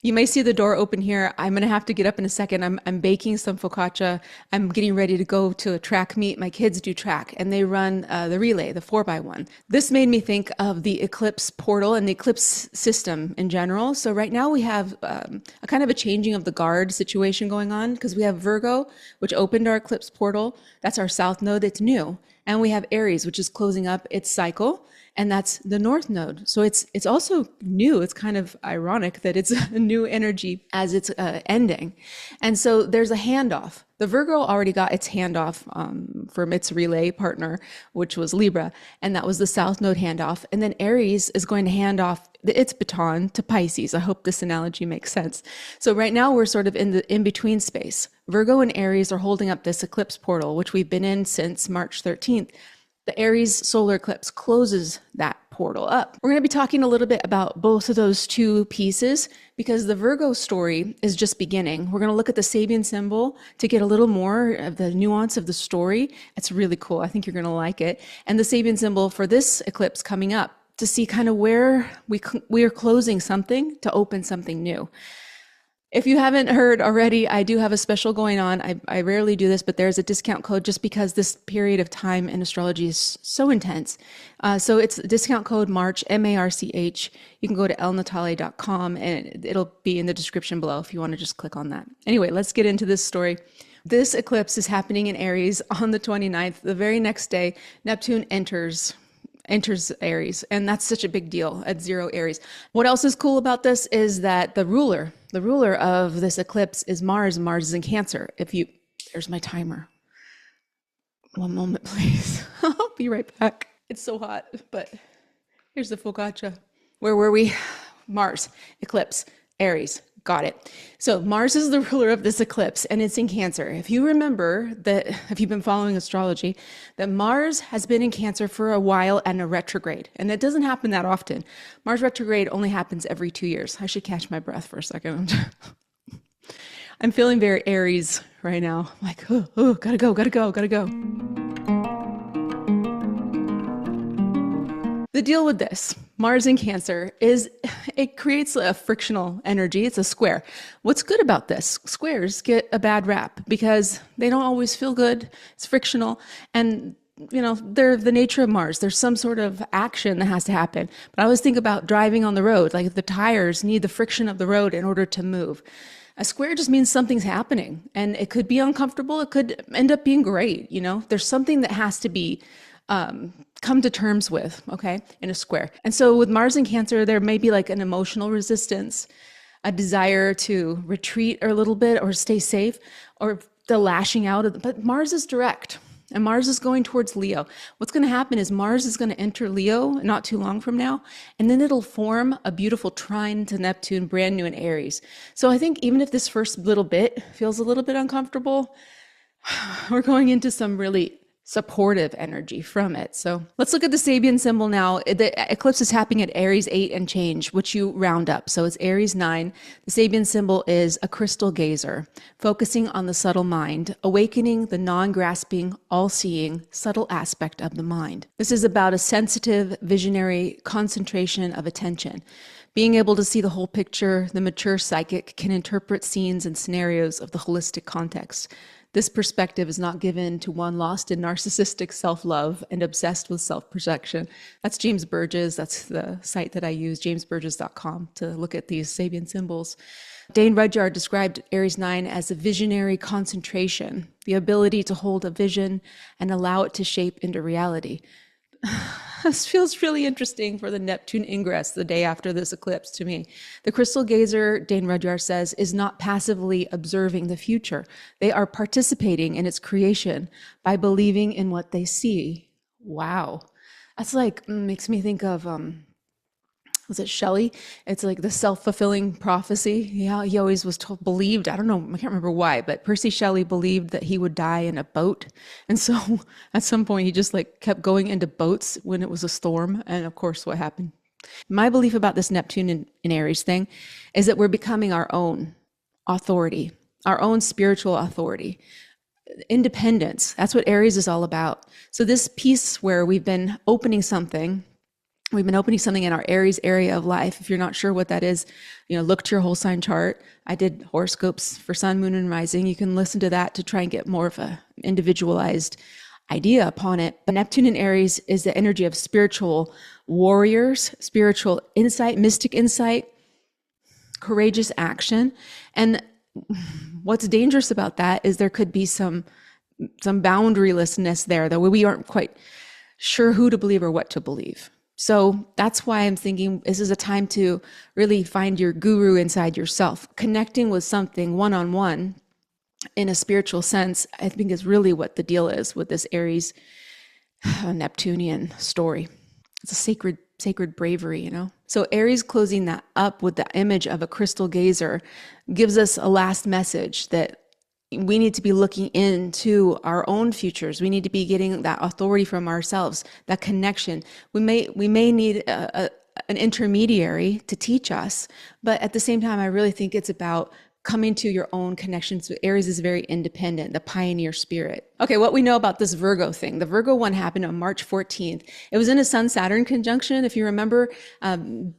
You may see the door open here. I'm going to have to get up in a second. I'm baking some focaccia. I'm getting ready to go to a track meet. My kids do track and they run the relay, the 4x1. This made me think of the eclipse portal and the eclipse system in general. So right now we have a kind of a changing of the guard situation going on because we have Virgo, which opened our eclipse portal. That's our south node. It's new. And we have Aries, which is closing up its cycle, and that's the north node. So it's also new. It's kind of ironic that it's a new energy as it's ending. And so there's a handoff. The Virgo already got its handoff from its relay partner, which was Libra, and that was the south node handoff. And then Aries is going to hand off its baton to Pisces. I hope this analogy makes sense. So right now we're sort of in the in-between space. Virgo and Aries are holding up this eclipse portal, which we've been in since March 13th. The Aries solar eclipse closes that portal up. We're going to be talking a little bit about both of those two pieces because the Virgo story is just beginning. We're going to look at the Sabian symbol to get a little more of the nuance of the story. It's really cool. I think you're going to like it. And the Sabian symbol for this eclipse coming up to see kind of where we are closing something to open something new. If you haven't heard already, I do have a special going on. I rarely do this, but there's a discount code just because this period of time in astrology is so intense. So it's discount code March, MARCH. You can go to elnatale.com and it'll be in the description below if you want to just click on that. Anyway, let's get into this story. This eclipse is happening in Aries on the 29th. The very next day, Neptune enters Aries, and that's such a big deal at 0 Aries. What else is cool about this is that the ruler of this eclipse is Mars. Mars is in Cancer. There's my timer. One moment, please. I'll be right back. It's so hot, but here's the focaccia. Where were we? Mars, eclipse, Aries. Got it. So Mars is the ruler of this eclipse and it's in Cancer. If you remember that, if you've been following astrology, that Mars has been in Cancer for a while and a retrograde. And it doesn't happen that often. Mars retrograde only happens every 2 years. I should catch my breath for a second. I'm feeling very Aries right now. I'm like, gotta go. The deal with this, Mars in Cancer, is it creates a frictional energy. It's a square. What's good about this? Squares get a bad rap because they don't always feel good. It's frictional. And, they're the nature of Mars. There's some sort of action that has to happen. But I always think about driving on the road. Like the tires need the friction of the road in order to move. A square just means something's happening. And it could be uncomfortable. It could end up being great. There's something that has to be come to terms with, okay, in a square. And so with Mars in Cancer, there may be like an emotional resistance, a desire to retreat a little bit or stay safe, or the lashing out. But Mars is direct, and Mars is going towards Leo. What's going to happen is Mars is going to enter Leo not too long from now, and then it'll form a beautiful trine to Neptune, brand new in Aries. So I think even if this first little bit feels a little bit uncomfortable, we're going into some really supportive energy from it. So let's look at the Sabian symbol now. The eclipse is happening at Aries 8 and change, which you round up. So it's Aries 9. The Sabian symbol is a crystal gazer, focusing on the subtle mind, awakening the non-grasping, all-seeing, subtle aspect of the mind. This is about a sensitive, visionary concentration of attention. Being able to see the whole picture, the mature psychic can interpret scenes and scenarios of the holistic context. This perspective is not given to one lost in narcissistic self-love and obsessed with self-projection. That's James Burgess. That's the site that I use, jamesburgess.com, to look at these Sabian symbols. Dane Rudyard described Aries 9 as a visionary concentration, the ability to hold a vision and allow it to shape into reality. This feels really interesting for the Neptune ingress the day after this eclipse to me. The crystal gazer, Dane Rudyard says, is not passively observing the future. They are participating in its creation by believing in what they see. Wow. That's like, makes me think of, was it Shelley? It's like the self-fulfilling prophecy. Yeah, he always was believed, I don't know, I can't remember why, but Percy Shelley believed that he would die in a boat. And so at some point he just like kept going into boats when it was a storm. And of course, what happened? My belief about this Neptune in Aries thing is that we're becoming our own authority, our own spiritual authority. Independence, that's what Aries is all about. So this piece where we've been opening something, We've been opening something in our Aries area of life. If you're not sure what that is, look to your whole sign chart. I did horoscopes for sun, moon, and rising. You can listen to that to try and get more of a individualized idea upon it. But Neptune in Aries is the energy of spiritual warriors, spiritual insight, mystic insight, courageous action. And what's dangerous about that is there could be some boundarylessness there, that we aren't quite sure who to believe or what to believe. So that's why I'm thinking this is a time to really find your guru inside yourself. Connecting with something one-on-one in a spiritual sense, I think is really what the deal is with this Aries Neptunian story. It's a sacred bravery, So Aries closing that up with the image of a crystal gazer gives us a last message that we need to be looking into our own futures. We need to be getting that authority from ourselves, that connection. We may need an intermediary to teach us, but at the same time, I really think it's about coming to your own connections. Aries is very independent, the pioneer spirit. Okay, what we know about this Virgo thing. The Virgo one happened on March 14th. It was in a Sun-Saturn conjunction. If you remember,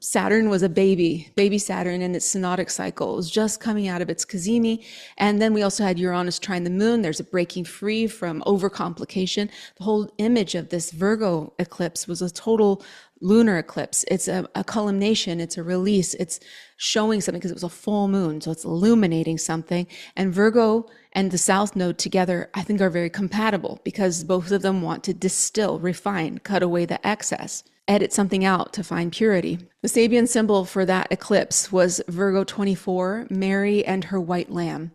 Saturn was a baby Saturn in its synodic cycle. It was just coming out of its cazimi. And then we also had Uranus trine the moon. There's a breaking free from overcomplication. The whole image of this Virgo eclipse was a total lunar eclipse. It's a culmination. It's a release. It's showing something because it was a full moon. So it's illuminating something. And Virgo and the South Node together, I think, are very compatible because both of them want to distill, refine, cut away the excess, edit something out to find purity. The Sabian symbol for that eclipse was Virgo 24, Mary and her white lamb.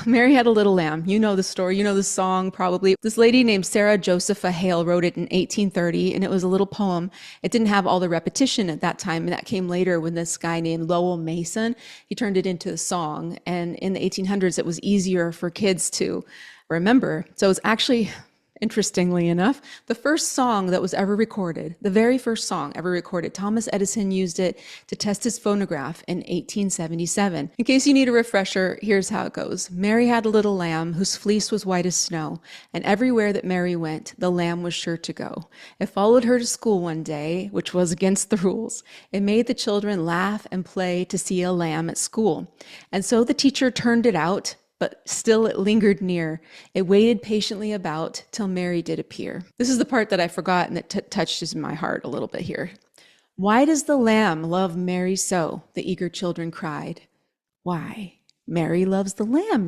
Mary had a little lamb. You know the story. You know the song probably. This lady named Sarah Josepha Hale wrote it in 1830, and it was a little poem. It didn't have all the repetition at that time, and that came later when this guy named Lowell Mason, he turned it into a song. And in the 1800s, it was easier for kids to remember. So it's actually, interestingly enough, the first song that was ever recorded, the very first song ever recorded, Thomas Edison used it to test his phonograph in 1877. In case you need a refresher, here's how it goes. Mary had a little lamb whose fleece was white as snow, and everywhere that Mary went, the lamb was sure to go. It followed her to school one day, which was against the rules. It made the children laugh and play to see a lamb at school. And so the teacher turned it out, but still it lingered near. It waited patiently about till Mary did appear. This is the part that I forgot and that touches my heart a little bit here. Why does the lamb love Mary so? The eager children cried. Why? Mary loves the lamb,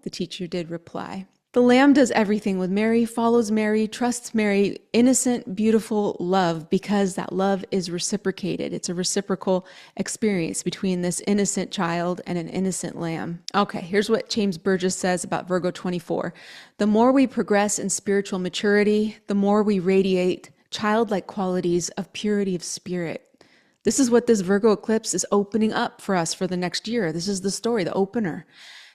the teacher did reply. The lamb does everything with Mary, follows Mary, trusts Mary, innocent, beautiful love, because that love is reciprocated. It's a reciprocal experience between this innocent child and an innocent lamb. Okay, here's what James Burgess says about Virgo 24. The more we progress in spiritual maturity, the more we radiate childlike qualities of purity of spirit. This is what this Virgo eclipse is opening up for us for the next year. This is the story, the opener.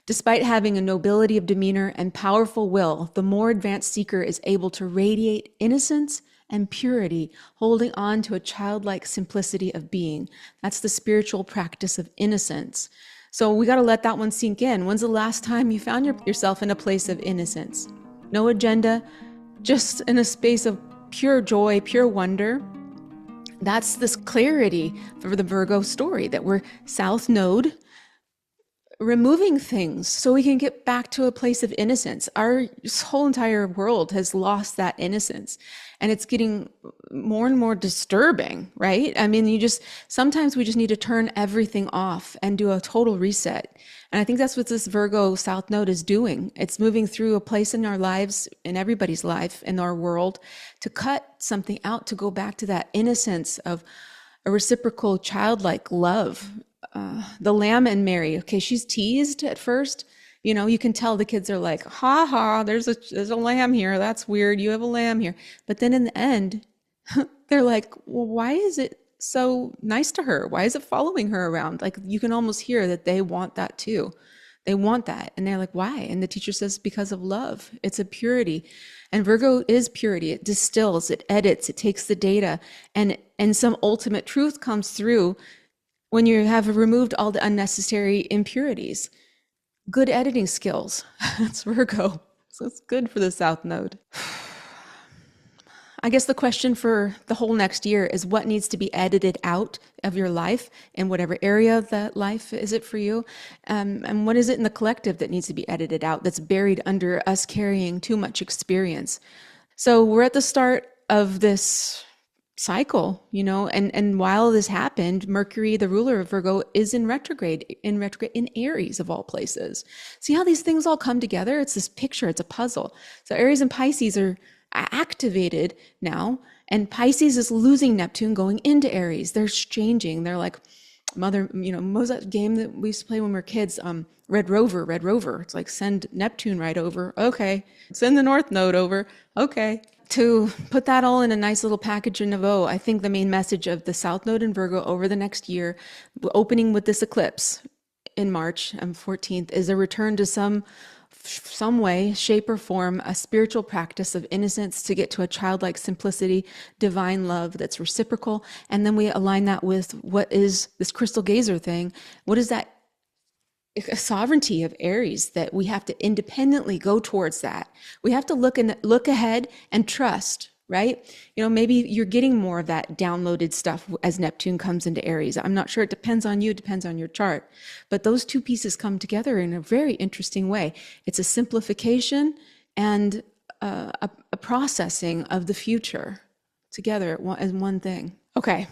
Despite having a nobility of demeanor and powerful will, the more advanced seeker is able to radiate innocence and purity, holding on to a childlike simplicity of being. That's the spiritual practice of innocence. So we got to let that one sink in. When's the last time you found yourself in a place of innocence? No agenda, just in a space of pure joy, pure wonder. That's this clarity for the Virgo story, that we're South Node, removing things so we can get back to a place of innocence. Our whole entire world has lost that innocence, and it's getting more and more disturbing, right? I mean, sometimes we just need to turn everything off and do a total reset. And I think that's what this Virgo South Node is doing. It's moving through a place in our lives, in everybody's life, in our world, to cut something out, to go back to that innocence of a reciprocal childlike love. The lamb and Mary, okay, she's teased at first. You can tell the kids are like, ha ha, there's a lamb here. That's weird. You have a lamb here. But then in the end, they're like, well, why is it so nice to her? Why is it following her around? Like, you can almost hear that they want that too. They want that. And they're like, why? And the teacher says, because of love. It's a purity. And Virgo is purity. It distills, it edits, it takes the data, and some ultimate truth comes through when you have removed all the unnecessary impurities. Good editing skills. That's Virgo. So it's good for the South Node. I guess the question for the whole next year is what needs to be edited out of your life in whatever area of that life is it for you? And what is it in the collective that needs to be edited out that's buried under us carrying too much experience? So we're at the start of this cycle, and while this happened, Mercury, the ruler of Virgo, is in retrograde in Aries of all places. See how these things all come together? It's this picture, it's a puzzle. So Aries and Pisces are activated now, and Pisces is losing Neptune going into Aries. They're exchanging. They're like what was that game that we used to play when we were kids? Red Rover. It's like send Neptune right over. Okay. Send the North Node over. Okay. To put that all in a nice little package in a bow, I think the main message of the South Node in Virgo over the next year, opening with this eclipse in March 14th, is a return to some way, shape, or form, a spiritual practice of innocence to get to a childlike simplicity, divine love that's reciprocal. And then we align that with what is this crystal gazer thing. What is that? A sovereignty of Aries, that we have to independently go towards that. We have to look ahead and trust, right? Maybe you're getting more of that downloaded stuff as Neptune comes into Aries. I'm not sure. It depends on you. It depends on your chart. But those two pieces come together in a very interesting way. It's a simplification and a processing of the future together as one thing. Okay.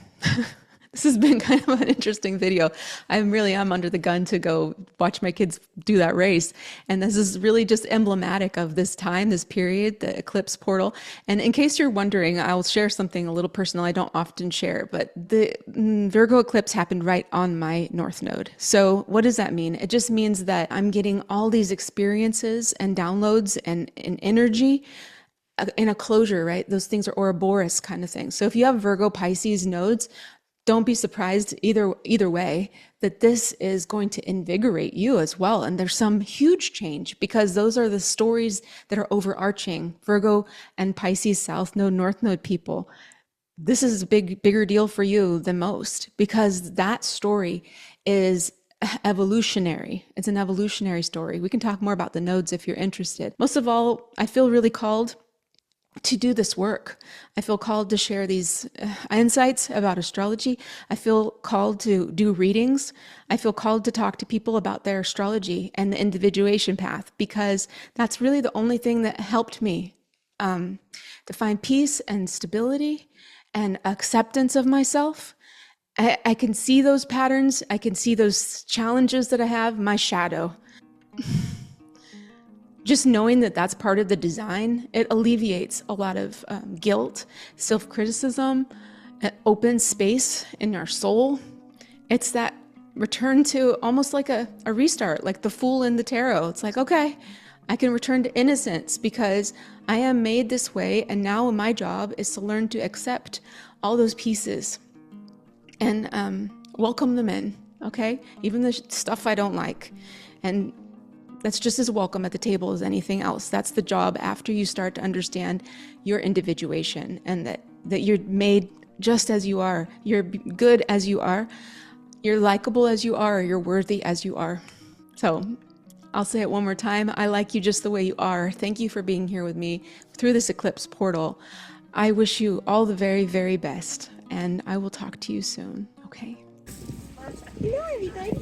This has been kind of an interesting video. I'm under the gun to go watch my kids do that race. And this is really just emblematic of this time, this period, the eclipse portal. And in case you're wondering, I'll share something a little personal I don't often share, but the Virgo eclipse happened right on my North Node. So what does that mean? It just means that I'm getting all these experiences and downloads and energy in a closure, right? Those things are Ouroboros kind of things. So if you have Virgo Pisces nodes, don't be surprised either way that this is going to invigorate you as well. And there's some huge change because those are the stories that are overarching. Virgo and Pisces South Node, North Node people, this is a bigger deal for you than most because that story is evolutionary. It's an evolutionary story. We can talk more about the nodes if you're interested. Most of all, I feel really called to do this work. I feel called to share these insights about astrology. I feel called to do readings. I feel called to talk to people about their astrology and the individuation path because that's really the only thing that helped me to find peace and stability and acceptance of myself. I can see those patterns. I can see those challenges that I have, my shadow. Just knowing that that's part of the design, it alleviates a lot of guilt, self-criticism, open space in our soul. It's that return to almost like a restart, like the Fool in the tarot. It's like, okay, I can return to innocence because I am made this way, and now my job is to learn to accept all those pieces and welcome them in, okay? Even the stuff I don't like. And that's just as welcome at the table as anything else. That's the job after you start to understand your individuation and that you're made just as you are. You're good as you are. You're likable as you are. You're worthy as you are. So I'll say it one more time. I like you just the way you are. Thank you for being here with me through this eclipse portal. I wish you all the very, very best. And I will talk to you soon. Okay. You know, everybody.